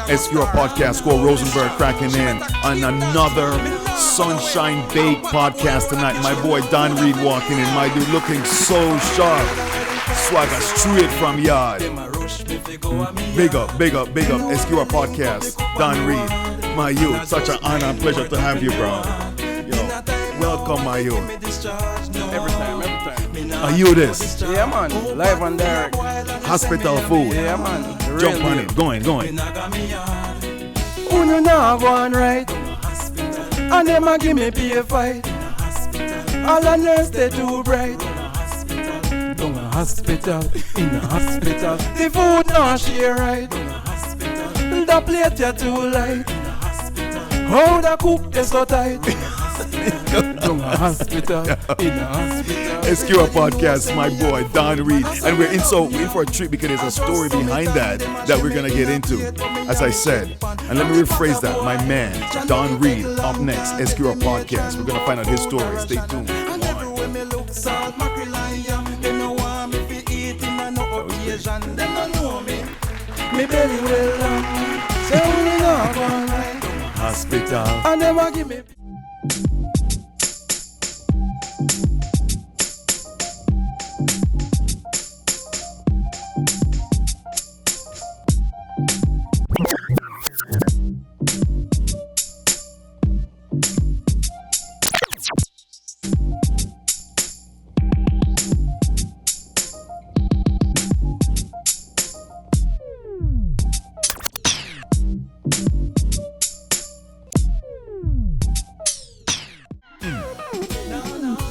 SQR Podcast, Score Rosenberg cracking in on another Sunshine Bake podcast tonight. My boy Don Reid walking in, my dude looking so sharp. Swagger straight from yard. Big up, SQR Podcast, Don Reid. My youth, such an honor and pleasure to have you, bro. Yo, welcome, my youth. Every time. Are you this? Yeah, man. Live and direct. Hospital food. Yeah, man. Jump on it. Going. Who you know going right? And them a give me pay fight. All the nurse they too bright. Down a hospital, in a hospital. The food not share right. The plate you too light. How the cook they so tight. Down a hospital, in a hospital. SQR Podcast, my boy Don Reid, and we're in for a treat because there's a story behind that we're gonna get into, as I said. And let me rephrase that. My man Don Reid up next, SQR Podcast. We're gonna find out his story. Stay tuned. Me belly well down, say we not going right. Hospital. And them a give me.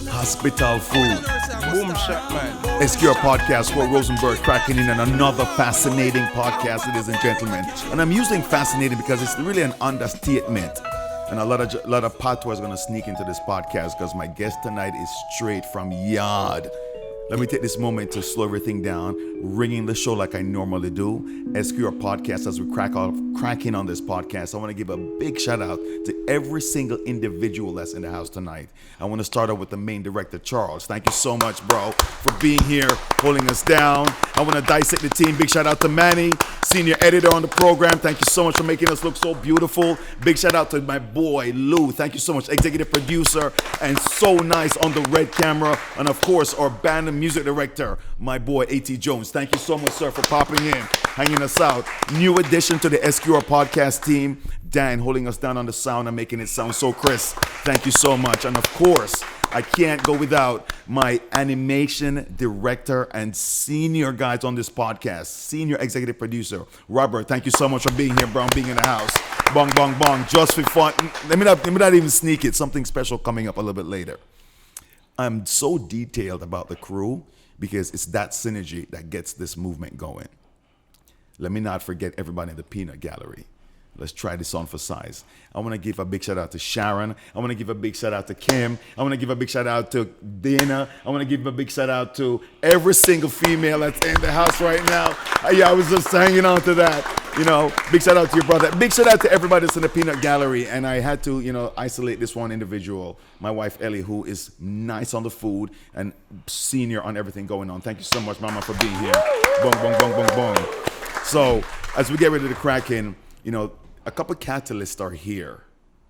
Hospital food. Boom shot, man. SQR Podcast, Will Rosenberg cracking in on another fascinating podcast, ladies and gentlemen. And I'm using fascinating because it's really an understatement. And a lot of patois is going to sneak into this podcast because my guest tonight is straight from yard. Let me take this moment to slow everything down, ringing the show like I normally do. SQR Podcast, as we crack in on this podcast, I want to give a big shout out to every single individual that's in the house tonight. I want to start out with the main director, Charles. Thank you so much, bro, for being here, holding us down. I want to dissect the team. Big shout out to Manny, senior editor on the program. Thank you so much for making us look so beautiful. Big shout out to my boy, Lou. Thank you so much, executive producer, and so nice on the red camera. And of course, our band and music director, my boy, A.T. Jones. Thank you so much, sir, for popping in, hanging us out. New addition to the SQR Podcast team, Dan, holding us down on the sound and making it sound so crisp. Thank you so much. And of course, I can't go without my animation director and senior guys on this podcast, senior executive producer, Robert. Thank you so much for being here, bro, being in the house. Bong, bong, bong, just for fun. Let me not even sneak it. Something special coming up a little bit later. I'm so detailed about the crew because it's that synergy that gets this movement going. Let me not forget everybody in the peanut gallery. Let's try this on for size. I want to give a big shout out to Sharon. I want to give a big shout out to Kim. I want to give a big shout out to Dana. I want to give a big shout out to every single female that's in the house right now. I was just hanging on to that. Big shout out to your brother. Big shout out to everybody that's in the peanut gallery. And I had to, isolate this one individual, my wife Ellie, who is nice on the food and senior on everything going on. Thank you so much, Mama, for being here. Boom, boom, boom, boom, boom. So as we get ready to crack in, a couple catalysts are here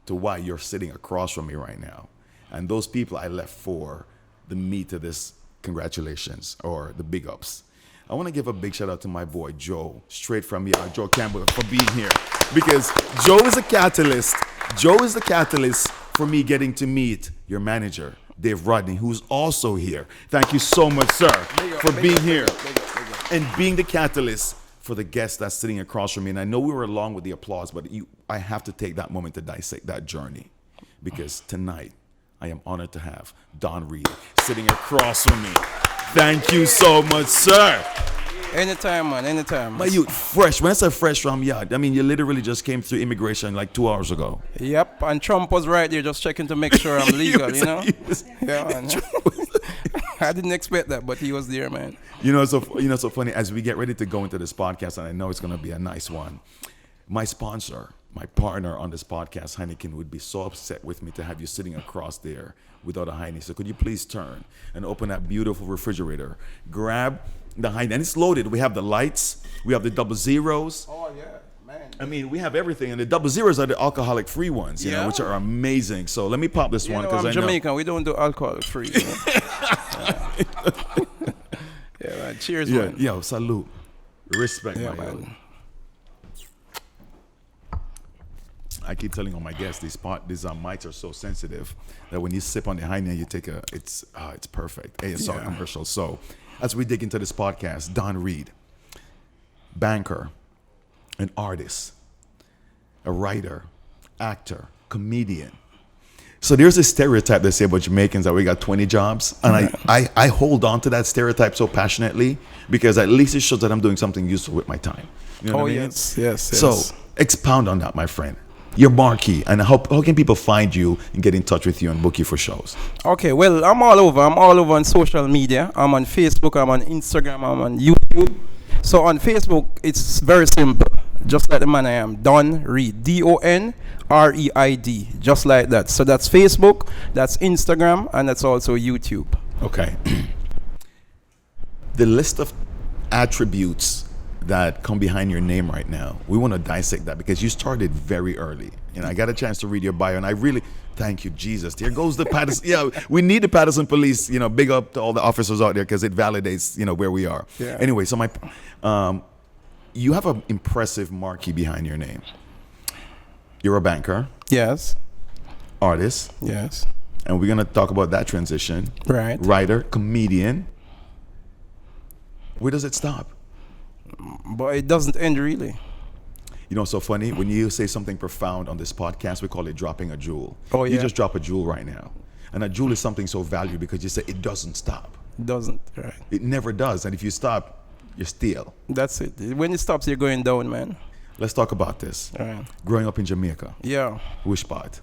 to why you're sitting across from me right now. And those people I left for the meat of this congratulations or the big ups. I want to give a big shout out to my boy Joe, straight from here, Joe Campbell, for being here. Because Joe is a catalyst. Joe is the catalyst for me getting to meet your manager, Dave Rodney, who's also here. Thank you so much, sir, for being here and being the catalyst for the guest that's sitting across from me. And I know we were along with the applause, but I have to take that moment to dissect that journey. Because tonight, I am honored to have Don Reid sitting across from me. Thank you so much, sir. Anytime, man, anytime. But you fresh. When I say fresh from yard, I mean you literally just came through immigration like 2 hours ago. Yep, and Trump was right there just checking to make sure I'm legal, Yeah, man. I didn't expect that, but he was there, man. So funny, as we get ready to go into this podcast, and I know it's going to be a nice one, my sponsor, my partner on this podcast, Heineken, would be so upset with me to have you sitting across there without a Heineken. So could you please turn and open that beautiful refrigerator, grab the Heineken, and it's loaded. We have the lights, we have the double zeros. Oh, yeah, man. I mean, we have everything, and the 00s are the alcoholic-free ones, you know, which are amazing. So let me pop this one because I know Jamaican. We don't do alcohol-free. You know? Yeah, man. Cheers, man. Yo, salute, respect, man. I keep telling all my guests these mics are so sensitive that when you sip on the high end, you take it's perfect. ASR commercial. So as we dig into this podcast, Don Reid, banker, an artist, a writer, actor, comedian. So there's a stereotype they say about Jamaicans that we got 20 jobs. And I hold on to that stereotype so passionately because at least it shows that I'm doing something useful with my time. You know what I mean? Yes. So expound on that, my friend. Your marquee, and how can people find you and get in touch with you and book you for shows? Okay, well, I'm all over on social media. I'm on Facebook, I'm on Instagram, I'm on YouTube. So on Facebook, it's very simple. Just like the man I am, Don Reid, DONREID, just like that. So that's Facebook, that's Instagram, and that's also YouTube. Okay. The list of attributes that come behind your name right now, we want to dissect that because you started very early. And I got a chance to read your bio, and I really thank you, Jesus. Here goes the Patterson. Yeah, we need the Patterson Police. You know, big up to all the officers out there because it validates, you know, where we are. Yeah. Anyway, so you have an impressive marquee behind your name. You're a banker. Yes. Artist. Yes. And we're gonna talk about that transition. Right. Writer, comedian. Where does it stop? But it doesn't end really. You know, so funny, when you say something profound on this podcast, we call it dropping a jewel. Oh, yeah. You just drop a jewel right now. And a jewel is something so valuable because you say it doesn't stop. It doesn't, right. It never does. And if you stop, you're still. That's it. When it stops, you're going down, man. Let's talk about this. All right. Growing up in Jamaica. Yeah. Which part?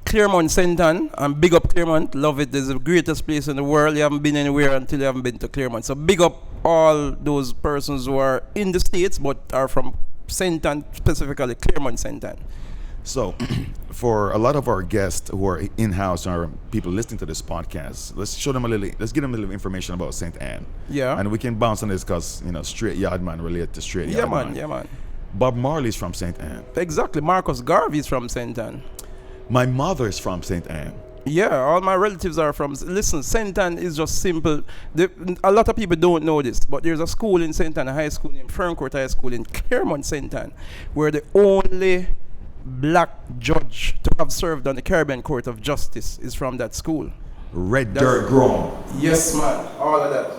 Clermont St. And big up Clermont. Love it. It's the greatest place in the world. You haven't been anywhere until you haven't been to Clermont. So big up all those persons who are in the States but are from St. Ann, specifically Clermont St. So for a lot of our guests who are in-house or people listening to this podcast, let's give them a little information about St. Ann. Yeah. And we can bounce on this because, you know, straight yard man relate to straight yard man. Yeah, man. Bob Marley's from St. Ann. Exactly. Marcus Garvey's from St. Ann. My mother's from St. Ann. Yeah, all my relatives are from. Listen, St. Ann is just simple. A lot of people don't know this, but there's a school in St. Ann, a high school named Ferncourt High School in Clermont St. Ann, where the only black judge to have served on the Caribbean Court of Justice is from that school. Red Dirt Grown. Yes, man, all of that.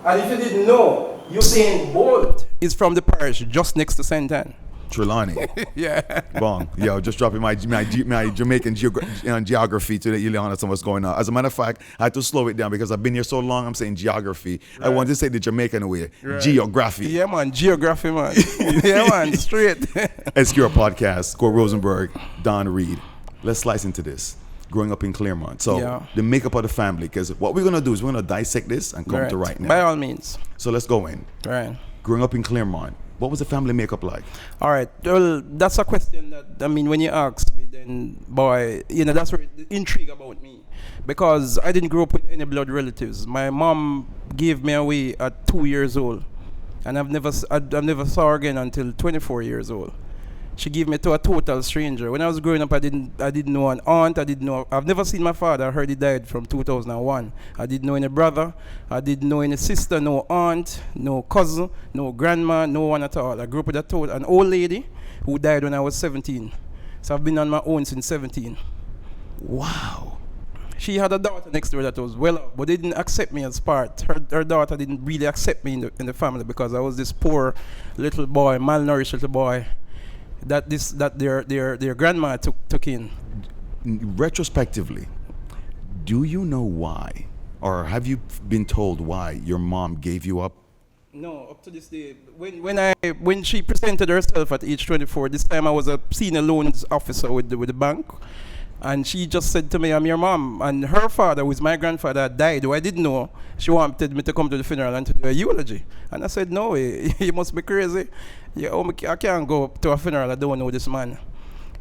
And if you didn't know, Usain Bolt is from the parish just next to St. Ann. Trelawney. Yeah. Bong. Yo, just dropping my Jamaican geography to let you understand what's going on. As a matter of fact, I had to slow it down because I've been here so long, I'm saying geography. Right. I want to say the Jamaican way. Right. Geography. Yeah, man. Geography, man. Yeah, man. Straight. SQR Podcast, Cor Rosenberg, Don Reid. Let's slice into this. Growing up in Clermont. So the makeup of the family, because what we're going to do is we're going to dissect this and come to right now. By all means. So let's go in. Right. Growing up in Clermont, what was the family makeup like? All right. Well, that's a question that, I mean, when you ask me, then, boy, you know, that's where the intrigue about me. Because I didn't grow up with any blood relatives. My mom gave me away at 2 years old. And I've never saw her again until 24 years old. She gave me to a total stranger. When I was growing up, I didn't know an aunt. I've never seen my father. I heard he died from 2001. I didn't know any brother. I didn't know any sister, no aunt, no cousin, no grandma, no one at all. I grew up with an old lady who died when I was 17. So I've been on my own since 17. Wow. She had a daughter next door that was well off, but they didn't accept me as part. Her daughter didn't really accept me in the family because I was this poor little boy, malnourished little boy. That their grandma took in. Retrospectively, do you know why, or have you been told why your mom gave you up? No, up to this day. When she presented herself at age 24, this time I was a senior loans officer with the bank, and she just said to me, "I'm your mom." And her father, who is my grandfather, died. Who I didn't know. She wanted me to come to the funeral and to do a eulogy, and I said, "No way, you must be crazy. I can't go to a funeral. I don't know this man."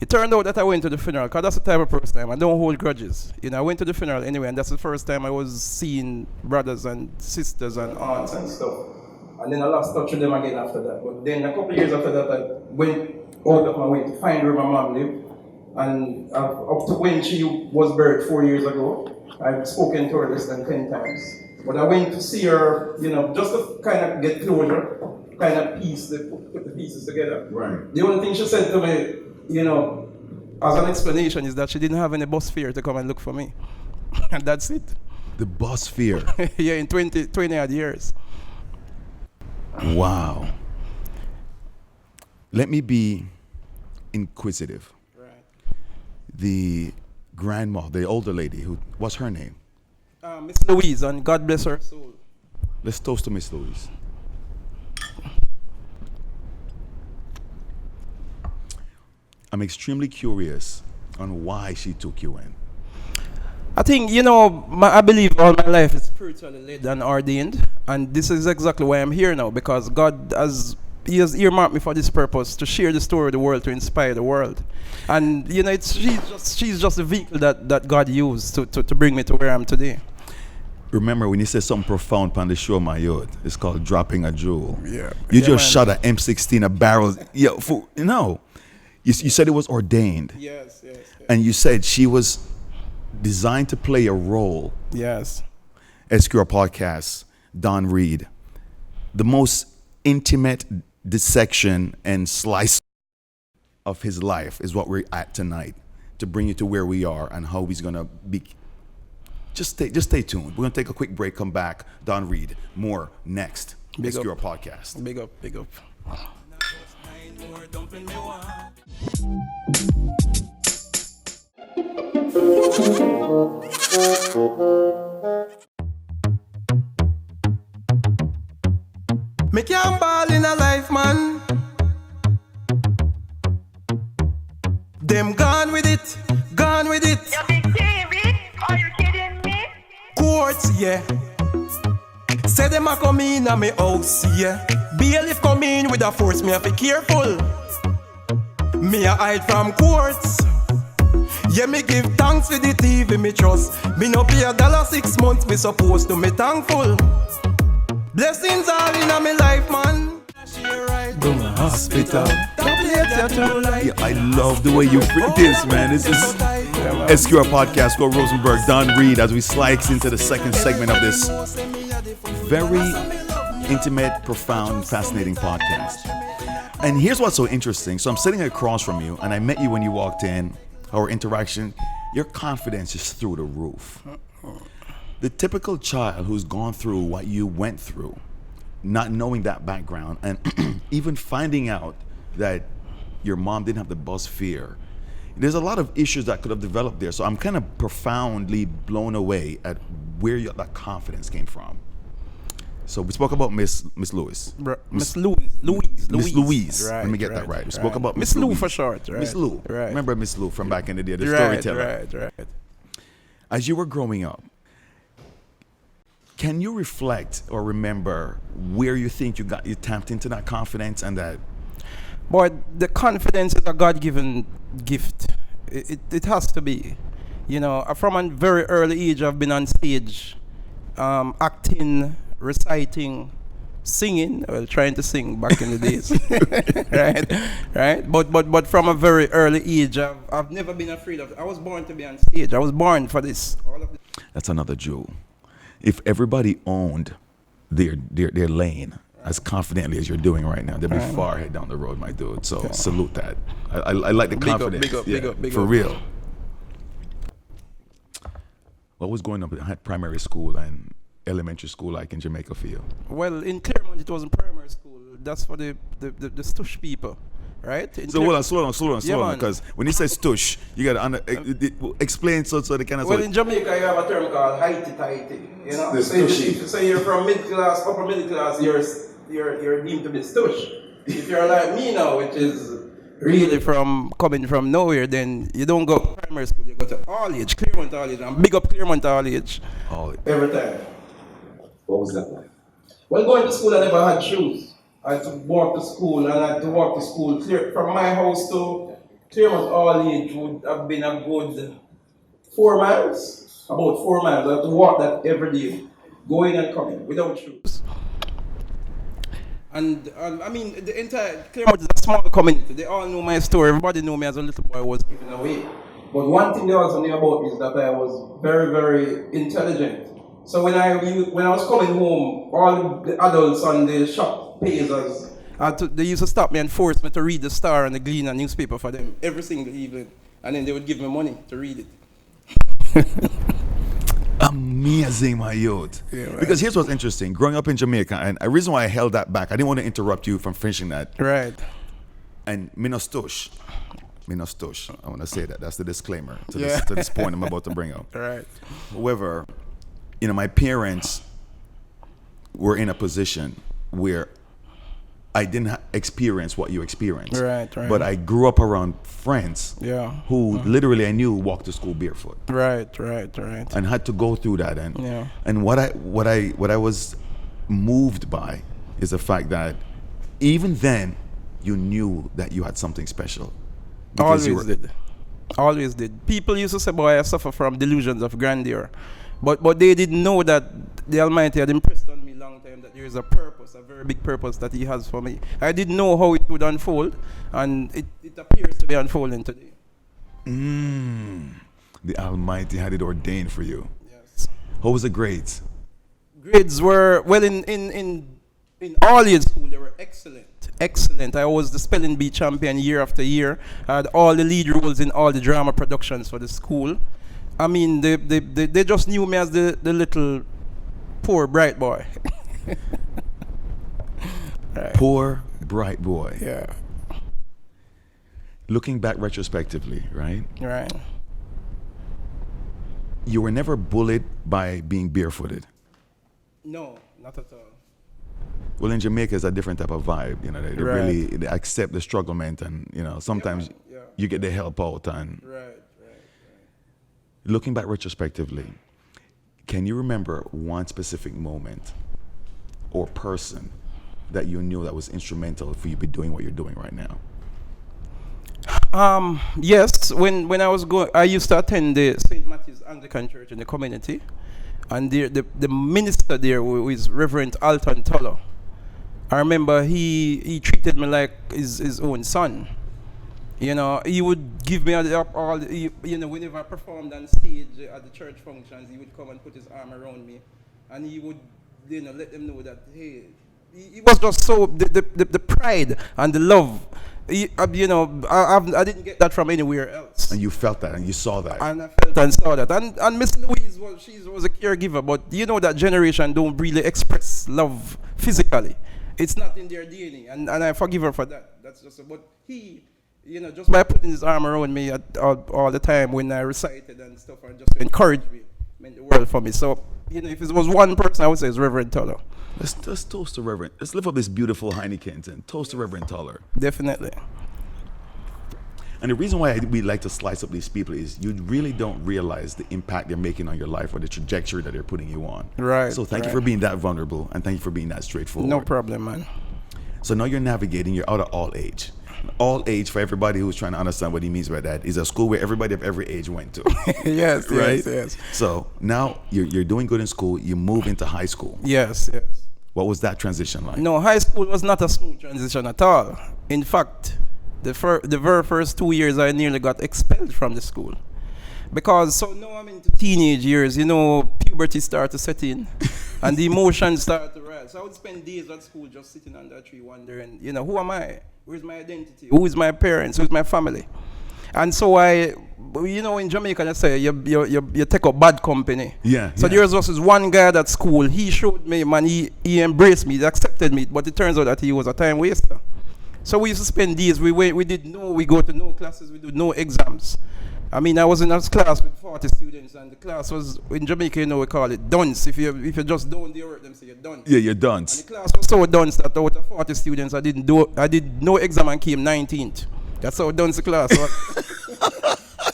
It turned out that I went to the funeral because that's the type of person I don't hold grudges. You know, I went to the funeral anyway, and that's the first time I was seeing brothers and sisters and aunts and stuff. And then I lost touch with them again after that. But then a couple of years after that, out of my way to find where my mom lived. And up to when she was birthed 4 years ago, I've spoken to her less than 10 times. But I went to see her, just to kind of get closure, kind of put the pieces together. Right. The only thing she said to me, as an explanation, is that she didn't have any bus fare to come and look for me. And that's it. The bus fare. Yeah, in 20 odd years. Wow. Let me be inquisitive. Right. The grandma, the older lady, what's her name? Miss Louise, and God bless her soul. Let's toast to Miss Louise. I'm extremely curious on why she took you in. I think, I believe all my life is spiritually led and ordained. And this is exactly why I'm here now, because God has earmarked me for this purpose, to share the story of the world, to inspire the world. And, she's just a vehicle that God used to bring me to where I am today. Remember when you said something profound on the show, my youth, it's called dropping a jewel. Yeah. You just shot an M16, a barrel. You said it was ordained. Yes. And you said she was designed to play a role. Yes. SQR Podcast, Don Reid. The most intimate dissection and slice of his life is what we're at tonight, to bring you to where we are and how he's going to be. Just stay tuned. We're going to take a quick break, come back. Don Reid, more next. Big SQR up. Podcast. Big up. Me can't ball in a life, man. Them gone with it. You big TV? Are you kidding me? Courts, yeah. Say them a come in a me house, yeah. Bailiff come in with a force, me a be careful. Me a hide from courts. Yeah, me give thanks for the TV me trust. Me no pay $6 months, me supposed to me thankful. Blessings all in a me life, man. Go to hospital. Yeah, I love the way you bring this, man. This is SQR Podcast, Go Rosenberg, Don Reid, as we slide into the second segment of this very intimate, profound, fascinating podcast. And here's what's so interesting. So I'm sitting across from you, and I met you when you walked in, our interaction. Your confidence is through the roof. The typical child who's gone through what you went through, not knowing that background, and even finding out that your mom didn't have the bus fare, there's a lot of issues that could have developed there. So I'm kind of profoundly blown away at where that confidence came from. So we spoke about Miss Louise. Miss Louise. Miss Louise. Right, Let me get that right. We spoke about Miss Lou Louise. for short. Right. Miss Lou. Right. Remember Miss Lou from back in the day, the storyteller. Right. As you were growing up, can you reflect or remember where you think you tapped into that confidence and that? Boy, the confidence is a God-given gift. It has to be. From a very early age, I've been on stage, acting, reciting, singing. Well, trying to sing back in the days, right. But from a very early age, I've never been afraid of. I was born to be on stage. I was born for this. That's another jewel. If everybody owned their lane as confidently as you're doing right now, they'll be far ahead down the road, my dude. So salute that. I like the confidence. Big up. For real. What was going on at primary school and elementary school like in Jamaica for you? Well, in Clermont, it wasn't primary school. That's for the stush people, right? So hold on, slow down, because when you say stush, you got to explain so they kind of. Well, in Jamaica, you have a term called highty. The stushy. So you're from upper middle class, you're deemed to be stush. If you're like me now, which is really coming from nowhere, then you don't go to primary school, you go to All-Age, Clermont All-Age, and big up Clermont All-Age. Every time. What was that like? Well, going to school, I never had shoes. I had to walk to school, and I had to walk to school. From my house to Clermont All-Age would have been a good 4 miles, about 4 miles. I had to walk that every day, going and coming, without shoes. And I mean, the entire Clermont is a small community. They all know my story. Everybody know me as a little boy was given away. But one thing they also knew about me is that I was very, very intelligent. So when I was coming home, all the adults on the shop pagers, they used to stop me and force me to read the Star and the Gleaner newspaper for them every single evening. And then they would give me money to read it. Amazing, my youth. Yeah, right. Because here's what's interesting. Growing up in Jamaica, and the reason why I held that back, I didn't want to interrupt you from finishing that. Right. And Minostush. I want to say that. That's the disclaimer to this point I'm about to bring up. Right. However, my parents were in a position where I didn't experience what you experienced. Right. But I grew up around friends who literally I knew walked to school barefoot. Right. And had to go through that. And what I was moved by is the fact that even then you knew that you had something special. Always did. People used to say, boy, I suffer from delusions of grandeur. But they didn't know that the Almighty had impressed on me long time that there is a purpose, a very big purpose that He has for me. I didn't know how it would unfold, and it appears to be unfolding today. The Almighty had it ordained for you. Yes. How was the grades? Grades were, well, in All-Age School, they were excellent. I was the spelling bee champion year after year. I had all the lead roles in all the drama productions for the school. I mean, they just knew me as the little poor bright boy. Right. Poor bright boy. Yeah. Looking back retrospectively, right? Right. You were never bullied by being barefooted. No, not at all. Well, in Jamaica, it's a different type of vibe. They Right. really they accept the strugglement, and sometimes you get the help out. And Right. looking back retrospectively, can you remember one specific moment or person that you knew that was instrumental for you to be doing what you're doing right now? Yes. When I was going, I used to attend the St. Matthew's Anglican Church in the community, and the minister there was Rev Tuller. I remember he treated me like his own son. He would give me whenever I performed on stage at the church functions, he would come and put his arm around me, and he would, let them know that, hey, he was just so, the pride and the love. I didn't get that from anywhere else. And you felt that and you saw that. And I felt and saw that. And Miss Louise, she was a caregiver, but that generation don't really express love physically. It's not in their DNA, and I forgive her for that. That's just, but he, just by putting his arm around me all the time when I recited and stuff, and just to encourage me, meant the world for me. So, if it was one person, I would say it's Rev Teller. Let's toast to Reverend. Let's lift up this beautiful Heineken and toast to Rev Teller. Definitely. And the reason why we like to slice up these people is you really don't realize the impact they're making on your life or the trajectory that they're putting you on. Right. So thank you for being that vulnerable, and thank you for being that straightforward. No problem, man. So now you're navigating, you're out of all age. All age, for everybody who's trying to understand what he means by that, is a school where everybody of every age went to. Yes, right? Yes. So now you're doing good in school, you move into high school. Yes. What was that transition like? No, high school was not a smooth transition at all. In fact, the very first 2 years I nearly got expelled from the school. Because so now I'm into teenage years, puberty started to set in and the emotions started to rise. So I would spend days at school just sitting under a tree wondering, who am I? Where's my identity? Who is my parents? Who's my family? And so in Jamaica, they say you take up bad company. Yeah. So there was just one guy at school. He showed me, man, he embraced me, he accepted me, but it turns out that he was a time waster. So we used to spend days, we go to no classes, we do no exams. I mean, I was in a class with 40 students, and the class was, in Jamaica, we call it dunce. If you just don't do work, them say you're dunce. Yeah, you're dunce. And the class was so dunce that out of 40 students, I did no exam and came 19th. That's how dunce the class was.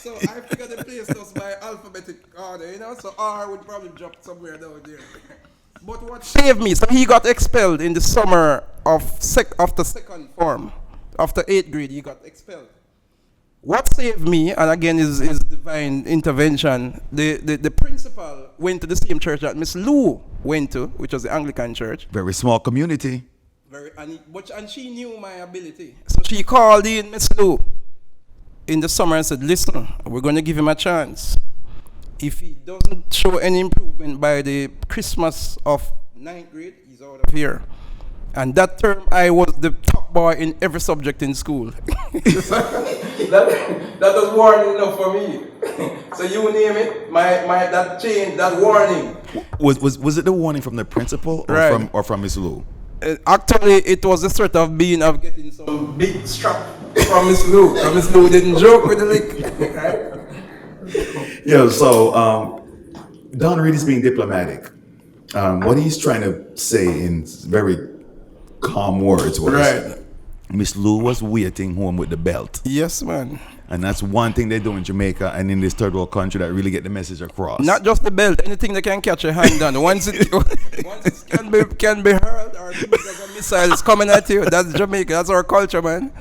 So I figured the place was by alphabetic order, so R would probably drop somewhere down there. But what saved me, so he got expelled in the summer after second form. After 8th grade, he got expelled. What saved me, and again is divine intervention, the principal went to the same church that Miss Lou went to, which was the Anglican church. Very small community. And she knew my ability. So she called in Miss Lou in the summer and said, listen, we're going to give him a chance. If he doesn't show any improvement by the Christmas of 9th grade, he's out of here. And that term, I was the top boy in every subject in school. that was warning enough for me. So you name it, that change, that warning. Was it the warning from the principal or from Miss Lou? Actually, it was the threat of getting some big strap from Miss Lou. Miss Lou didn't joke with the lick. Yeah, so Don Reid is being diplomatic. What he's trying to say in very calm words was, Miss Lou was waiting home with the belt. Yes, man. And that's one thing they do in Jamaica and in this third world country that really get the message across. Not just the belt, anything that can catch a hand on. Once it can be hurled or like a missile is coming at you, that's Jamaica. That's our culture, man.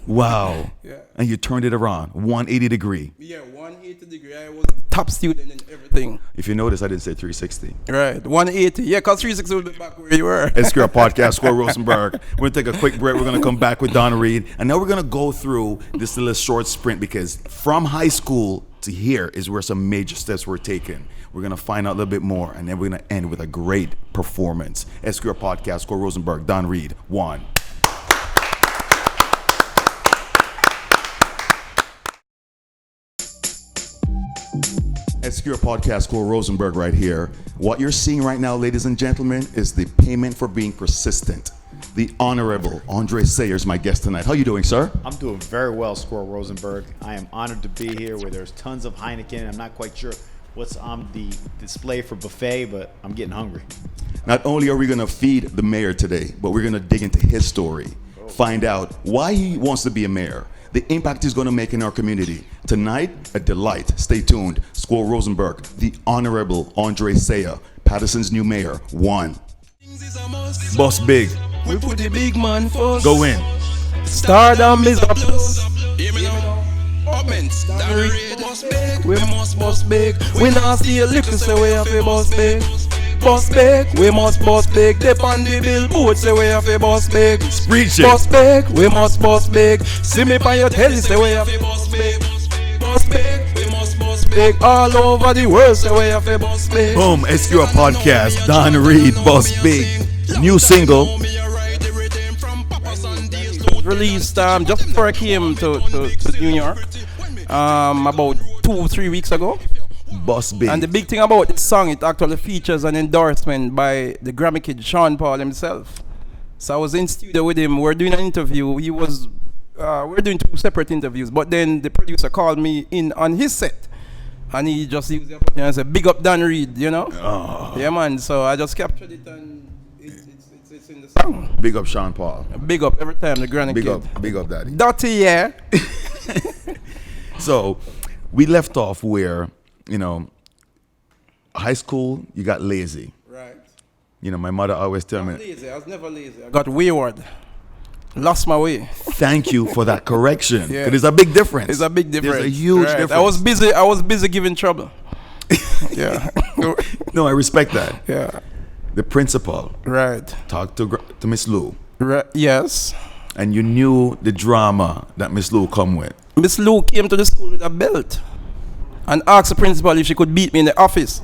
Wow. Yeah. And you turned it around, 180 degree. Yeah, 180 degree. I was top student in everything. If you notice, I didn't say 360. Right, 180. Yeah, because 360 will be back where you were. SQR Podcast, Square Rosenberg. We're going to take a quick break. We're going to come back with Don Reid. And now we're going to go through this little short sprint because from high school to here is where some major steps were taken. We're going to find out a little bit more. And then we're going to end with a great performance. SQR Podcast, Square Rosenberg, Don Reid, 1. SQR Podcast, Cole Rosenberg right here. What you're seeing right now, ladies and gentlemen, is the payment for being persistent. The Honorable Andre Sayer is my guest tonight. How you doing, sir? I'm doing very well, Squirrel Rosenberg. I am honored to be here where there's tons of Heineken. I'm not quite sure what's on the display for buffet, but I'm getting hungry. Not only are we going to feed the mayor today, but we're going to dig into his story, find out why he wants to be a mayor, the impact he's going to make in our community. Tonight, a delight. Stay tuned. Squirrel Rosenberg, the Honorable Andre Sayer, Patterson's new mayor, 1. Boss Big. We put the big man first. Go in. Stardom is a plus. Hear me now. Don Reid, boss big. We must boss big. We not see a little say we have a boss big. Boss big. We must boss big. Dip on the billboard say we have a boss big. Preach it. Boss big. We must boss big. See me by your telly say we have a boss big. Boss big. We must boss big. All over the world say we have a boss big. Boom. SQR Podcast, Don Reid, Boss Big. New single. Released just before I came to New York about 2-3 weeks ago. Boss Big. And the big thing about this song, it actually features an endorsement by the Grammy kid Sean Paul himself. So I was in studio with him. We're doing an interview. We're doing 2 separate interviews, but then the producer called me in on his set and he just used the opportunity and said, big up Don Reid, you know? Oh. Yeah, man. So I just captured it and it's in the song. Big up Sean Paul. Big up every time, the granny kid. Big up daddy. Dirty, yeah. So we left off where, high school, you got lazy. Right. My mother always tell me. Lazy. I was never lazy. I got wayward. Lost my way. Thank you for that correction. Yeah. There's a big difference. It's a big difference. There's a huge difference. I was busy giving trouble. Yeah. No, I respect that. Yeah. The principal. Right. Talked to Miss Lou. Right. Yes. And you knew the drama that Miss Lou come with. Miss Lou came to the school with a belt and asked the principal if she could beat me in the office.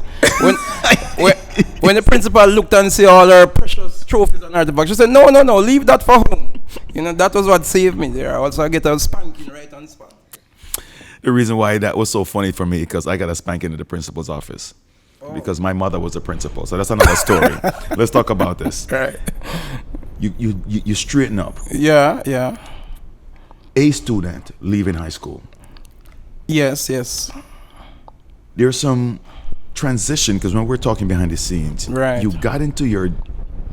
When the principal looked and see all her precious trophies and artifacts, she said, no, leave that for home. That was what saved me there. Also, I get a spanking right on spot. The reason why that was so funny for me, because I got a spanking in the principal's office. Because my mother was a principal. So that's another story. Let's talk about this. Right. You straighten up. Yeah. A student leaving high school. Yes. There's some transition, because when we're talking behind the scenes, right, you got into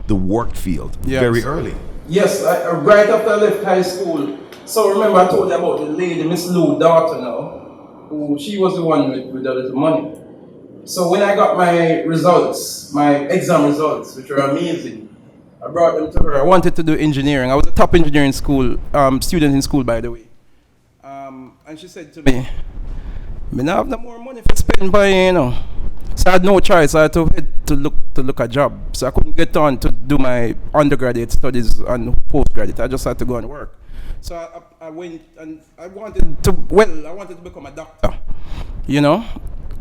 the work field very early. Yes, right after I left high school. So remember I told you about the lady, Miss Lou's daughter now, who she was the one with the little money. So when I got my results, my exam results, which were amazing, I brought them to her. I wanted to do engineering. I was a top engineering school student in school, by the way. And she said to me, "Me not have no more money for spending by you, So I had no choice. I had to head to look a job. So I couldn't get on to do my undergraduate studies and postgraduate. I just had to go and work. So I went and I wanted to become a doctor. You know.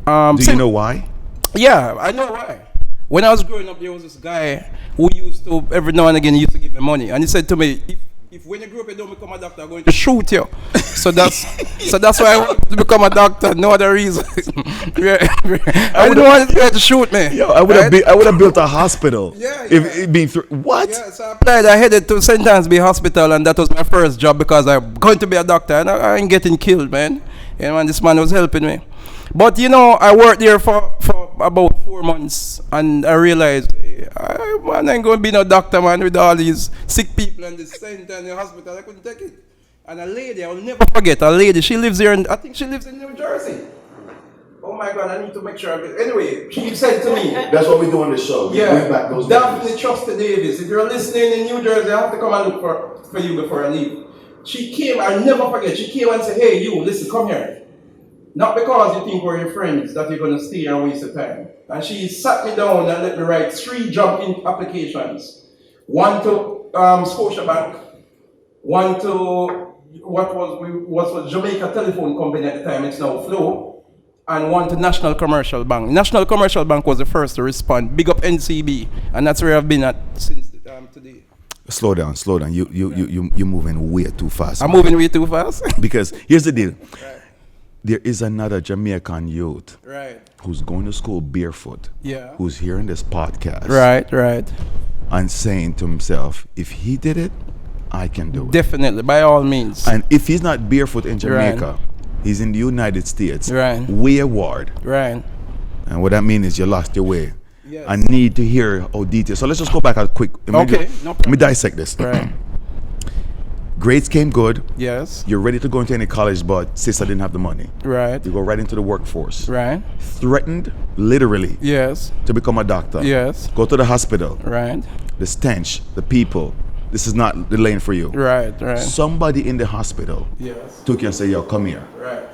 Do you know why? Yeah, I know why. When I was growing up, there was this guy who used to, every now and again, he used to give me money. And he said to me, if when you grow up you don't become a doctor, I'm going to shoot you. So that's why I wanted to become a doctor, no other reason. I didn't want this guy to shoot me. Yo, I would have built a hospital. If it being what? Yeah, so I applied. I headed to St. Anne's Hospital, and that was my first job because I'm going to be a doctor, and I ain't getting killed, man. You know, and this man was helping me. But you know, I worked there for about 4 months, and I realized, I ain't going to be no doctor, man, with all these sick people and this St. Anne's Hospital. I couldn't take it. And a lady, I will never forget, a lady, she lives here, I think she lives in New Jersey. Oh my God, I need to make sure. Anyway, she said to me. That's what we do on the show. Daphne Trusted Davis. If you're listening in New Jersey, I have to come and look for you before I leave. She came, I'll never forget, she came and said, hey, you, listen, come here. Not because you think we're your friends that you're going to stay and waste your time. And she sat me down and let me write 3 job applications. One to Scotiabank, one to what was Jamaica telephone company at the time, it's now Flow, and one to National Commercial Bank. National Commercial Bank was the first to respond. Big up NCB, and that's where I've been at since today. Slow down. You're moving way too fast. I'm moving way too fast? Because here's the deal. Right. There is another Jamaican youth who's going to school barefoot, who's hearing this podcast, right, and saying to himself, if he did it, I can do it. Definitely, by all means. And if he's not barefoot in Jamaica, he's in the United States, way award. Right. And what that means is you lost your way. Yes. I need to hear how detailed. So let's just go back a quick. No problem. Let me dissect this. Right. Grades came good. Yes. You're ready to go into any college, but sister didn't have the money. Right. You go right into the workforce. Right. Threatened, literally. Yes. To become a doctor. Yes. Go to the hospital. Right. The stench, the people. This is not the lane for you. Right. Somebody in the hospital took you and said, yo, come here. Right.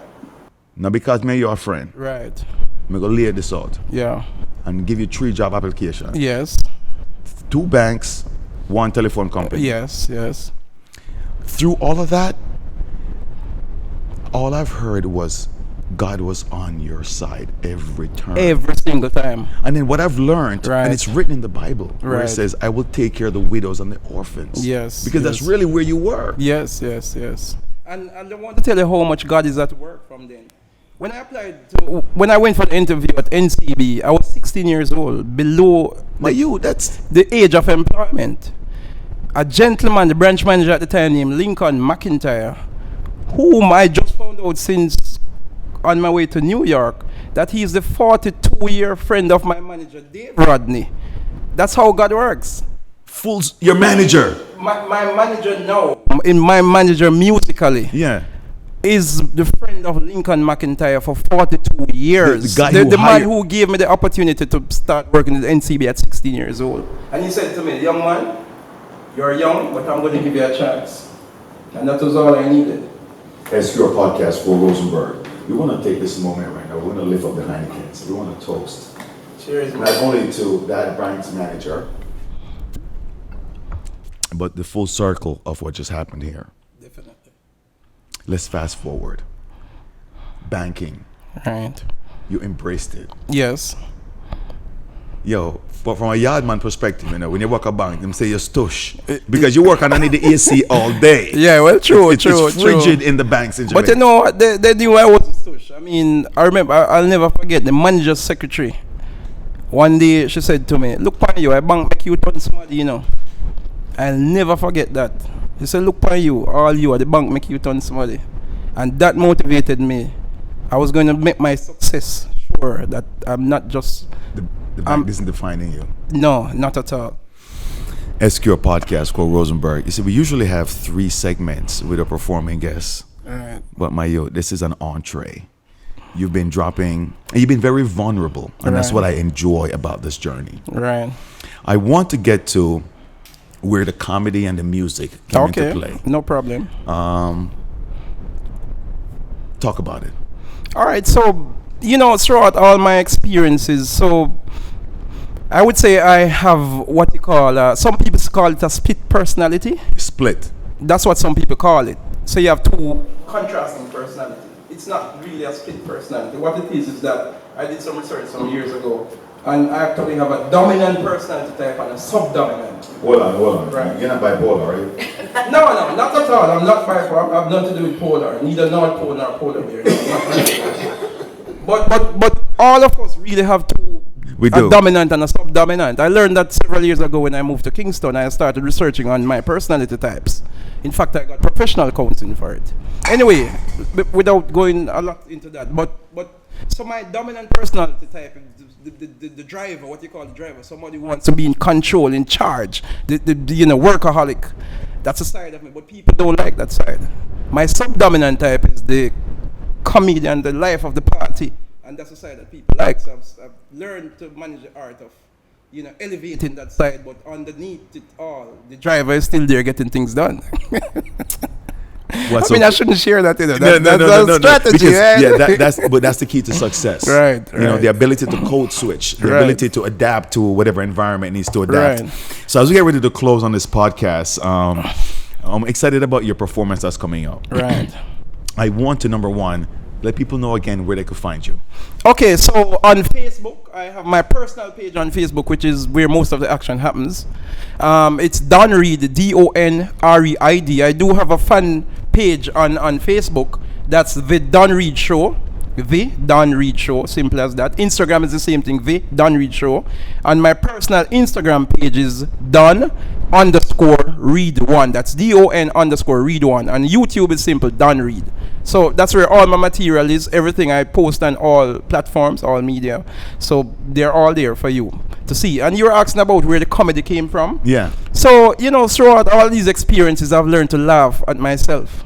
Now because me and you are a friend. Right. I'm going to lay this out. Yeah. And give you 3 job applications. Yes. 2 banks, 1 telephone company. Yes. Through all of that, all I've heard was God was on your side every turn. Every single time. And then what I've learned, and it's written in the Bible, where it says, I will take care of the widows and the orphans. Yes. Because that's really where you were. Yes. And I want to tell you how much God is at work from then. When I went for the interview at NCB, I was 16 years old, below that's the age of employment. A gentleman, the branch manager at the time named Lincoln McIntyre, whom I just found out since on my way to New York, that he is the 42-year friend of my manager, Dave Rodney. That's how God works. Fools, your manager. My manager now, in my manager musically, is the friend of Lincoln McIntyre for 42 years. The man who gave me the opportunity to start working at the NCB at 16 years old. And he said to me, young man, you're young, but I'm going to give you a chance. And that was all I needed. SQR Podcast for Rosenberg. We want to take this moment right now. We want to lift up the Heinekens. We want to toast. Cheers, man. Not only to that bank's manager, but the full circle of what just happened here. Definitely. Let's fast forward. Banking. Right. You embraced it. Yes. Yo, but from a yardman perspective, you know, when you work a bank, them say you're stush. Because you work underneath the AC all day. Yeah, well, true. It's frigid in the banks in Jamaica. But you know what? They knew I was a stush. I mean, I remember, I'll never forget the manager's secretary. One day, she said to me, look on you, I bank make you turn somebody, you know. I'll never forget that. She said, look on you, all you at the bank make you turn somebody. And that motivated me. I was going to make my success sure that I'm not just... The bank isn't defining you. No, not at all. SQR Podcast called Rosenberg. You see, we usually have 3 segments with a performing guest. Right. But this is an entree. You've been dropping, and you've been very vulnerable. And that's what I enjoy about this journey. Right. I want to get to where the comedy and the music came into play. No problem. Talk about it. All right, so... throughout all my experiences, so I would say I have what you call, some people call it a split personality. Split. That's what some people call it. So you have two contrasting personality. It's not really a split personality. What it is that I did some research some years ago, and I actually have a dominant personality type and a subdominant. Hold on. Right. You're not bipolar, are you? No, not at all. I'm not bipolar. I have nothing to do with polar. Neither North Pole nor polar bear. But all of us really have two. We do. A dominant and a subdominant. I learned that several years ago when I moved to Kingston. I started researching on my personality types. In fact, I got professional counseling for it. Anyway, without going a lot into that, but so my dominant personality type, the driver, what you call the driver, somebody who wants to be in control, in charge, the workaholic. That's a side of me, but people don't like that side. My subdominant type is the comedian, the life of the party. And that's the side that people like. So I've learned to manage the art of, elevating that side. But underneath it all, the driver is still there getting things done. I shouldn't share that. That's a strategy. Because, that's the key to success. Right. The ability to code switch, the ability to adapt to whatever environment needs to adapt. Right. So as we get ready to close on this podcast, I'm excited about your performance that's coming up. Right. I want to, number one, let people know again where they could find you. Okay, so on Facebook, I have my personal page on Facebook, which is where most of the action happens. It's Don Reid, DonReid. I do have a fan page on Facebook. That's The Don Reid Show. The Don Reid Show, simple as that. Instagram is the same thing, The Don Reid Show. And my personal Instagram page is Don_Reid1. That's DON_Reid1. And YouTube is simple, Don Reid. So that's where all my material is. Everything I post on all platforms, all media. So they're all there for you to see. And you were asking about where the comedy came from. Yeah. So, throughout all these experiences, I've learned to laugh at myself.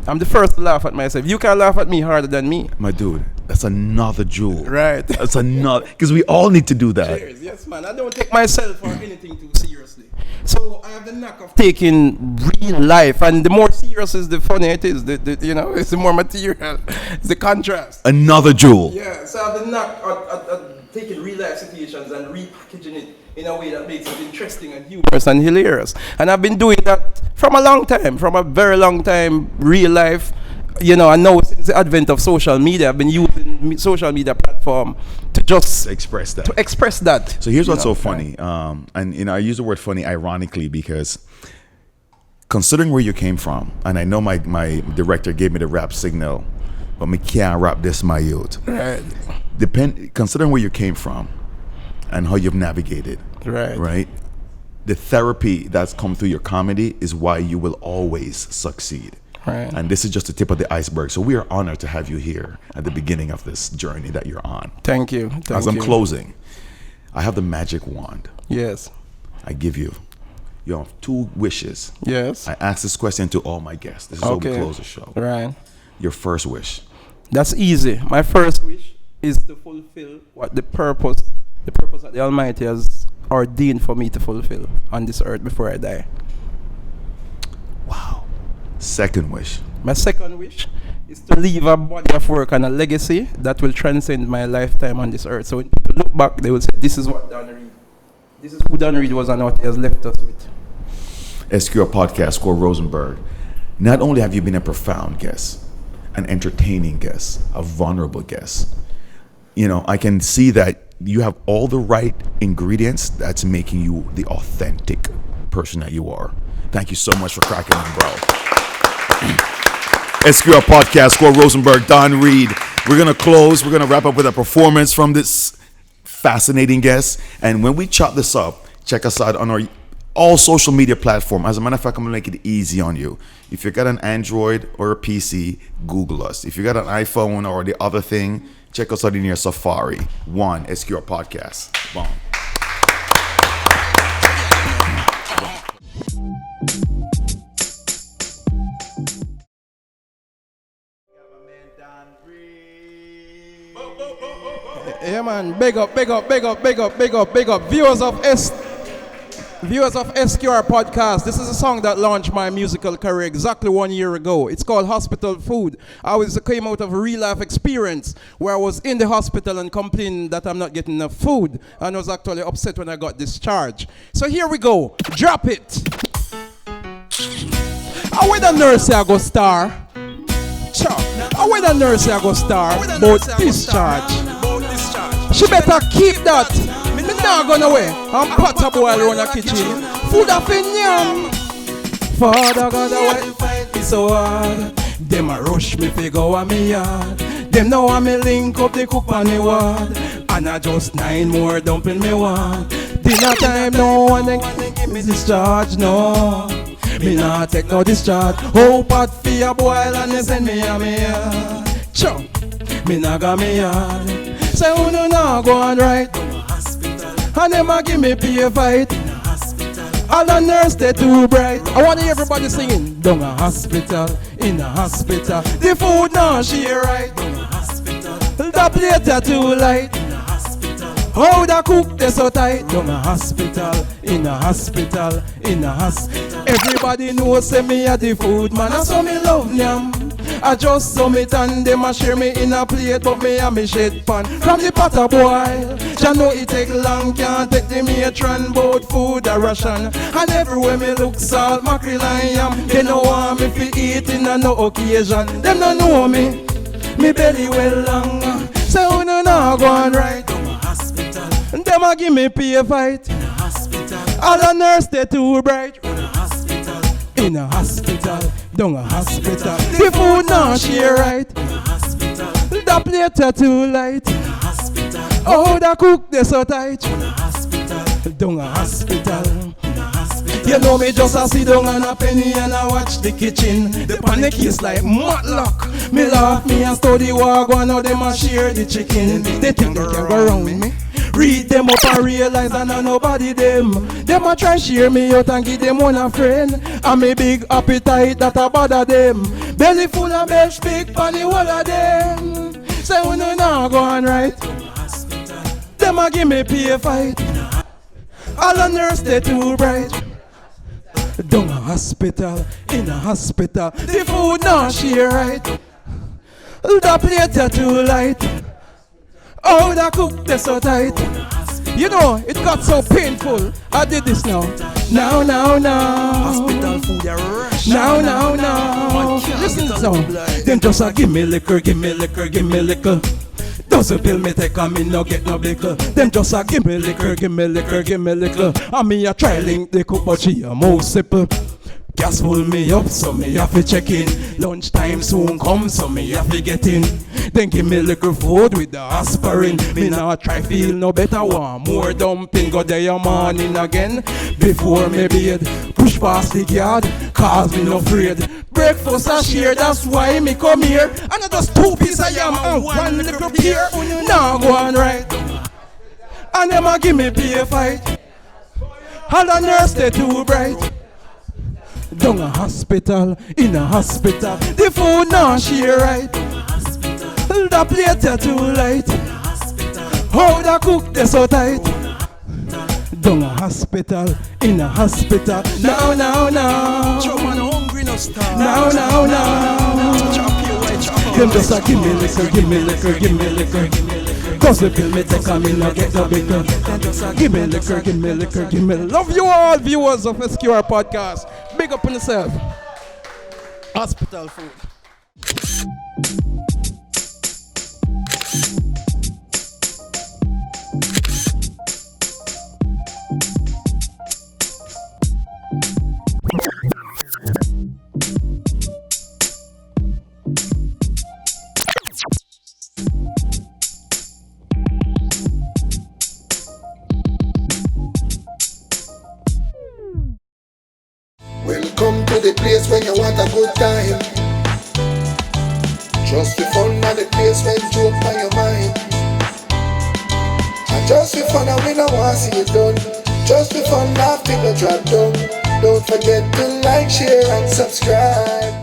I'm the first to laugh at myself. You can laugh at me harder than me. My dude, that's another jewel. Right. That's another, because we all need to do that. Cheers. Yes, man. I don't take myself or anything too seriously. So I have the knack of taking real life, and the more serious is, the funnier it is. It's the more material. It's the contrast. Another jewel. Yeah. So I have the knack of taking real life situations and repackaging it in a way that makes it interesting and humorous and hilarious. And I've been doing that from a very long time, real life. I know since the advent of social media, I've been using social media platform to just express that. So here's what's so funny. And I use the word funny ironically because considering where you came from, and I know my director gave me the rap signal, but me can't rap this, my youth. Right. Considering where you came from and how you've navigated. Right. The therapy that's come through your comedy is why you will always succeed. Right. And this is just the tip of the iceberg. So we are honored to have you here at the beginning of this journey that you're on. Thank you. As I'm closing, I have the magic wand. Yes. I give you. You have 2 wishes. Yes. I ask this question to all my guests. This is how we close the show. Right. Your first wish. That's easy. My first wish is to fulfill what the purpose that the Almighty has ordained for me to fulfill on this earth before I die. Wow. Second wish. My second wish is to leave a body of work and a legacy that will transcend my lifetime on this earth. So when people look back, they will say, this is what Don Reid, this is who Don Reid was and what he has left us with. SQR Podcast, Score Rosenberg. Not only have you been a profound guest, an entertaining guest, a vulnerable guest, I can see that you have all the right ingredients that's making you the authentic person that you are. Thank you so much for cracking in, bro. SQR Podcast, Score Rosenberg, Don Reid. We're going to close. We're going to wrap up with a performance from this fascinating guest. And when we chop this up, check us out on all social media platforms. As a matter of fact, I'm going to make it easy on you. If you got an Android or a PC, Google us. If you got an iPhone or the other thing, check us out in your Safari. SQR Podcast. Boom. Yeah, man. Big up. Viewers of Viewers of SQR Podcast, this is a song that launched my musical career exactly 1 year ago. It's called Hospital Food. Came out of a real life experience where I was in the hospital and complaining that I'm not getting enough food, and I was actually upset when I got discharged. So here we go. Drop it. How with the nurse I go star? How with the nurse I go star? About discharge. She better keep that. Me not gonna away. I'm pot a boil around the kitchen. Food up in yam. Father God, why fight me so hard? Them a rush me fi go a me yard. Them now a me link up the cook on the ward. And I just 9 more dumpling me want. Dinner time no one then give me discharge, no. Me not take no discharge. Oh, pot fi a boil and they send me a me yard. Chow, me not got me yard. Say who no now go on right. And them a give me pay fight. All the nurse they too bright. I want everybody singing. Down a hospital, in a hospital. The food now she right. The plate are too light. How the cook they so tight. Down a hospital, in a hospital, in a hospital. Everybody knows say me a the food man. I saw me love yam. I just saw me and them a share me in a plate, but me a me shed pan from the pot a boil. Ya know it take long, can't take the matron, both food a ration. And everywhere me look salt, mackerel and yam. They no want me fi eat in a no occasion. Them no know me belly well long. Say who no go on right. Them a give me pay fight. All the nurse they too bright. In a hospital, down a hospital. The food now she right. The plate are too light. Oh, the cook they so tight. Down a hospital. You know me just a sit down and a penny and I watch the kitchen. The panic is like matlock. Me laugh me and study walk one of them a share the chicken. They think they can go around me. Read them up and realize I know nobody them. Them a try share me out and give them one a friend. And me big appetite that a bother them. Belly full of belch big panny all of them. Say we no now go on right. Them a give me pay fight. All the nurse they too bright. Down a hospital, in a hospital. The food now she right. The plate are too light. Oh, the cook they so tight. You know, it got so painful. I did this now. Now. Hospital food, you rush. Now. Listen to them. Them just a give me liquor. Doesn't pill me take and me no get no liquor. Them just a give me liquor. And me a try link the cook but she a most simple. Gas pull me up so me have to check in. Lunchtime soon come so me have to get in. Then give me liquor food with the aspirin. Me now try feel no better, want more dumping. Go there your morning again. Before me bed, push past the yard, cause me no afraid. Breakfast I share, that's why me come here. And I just 2 pieces of yam and 1 little beer. Now go on right. And them a give me pay fight. All the nurse they too bright. Down a hospital, in a hospital. The food now she right. The plate are too light. How the cook they so tight. Down a hospital, in a hospital. Now. Now. Them just a give me liquor. Cause the pill me take and me no get no bigger. Give me liquor. Love you all viewers of SQR Podcast. Big up on yourself. Hospital food. Welcome to the place when you want a good time. Just for fun and the place when joke on your mind. And just for fun and we don't want to see it done. Just for fun, laugh till the drop down. Don't forget to like, share and subscribe.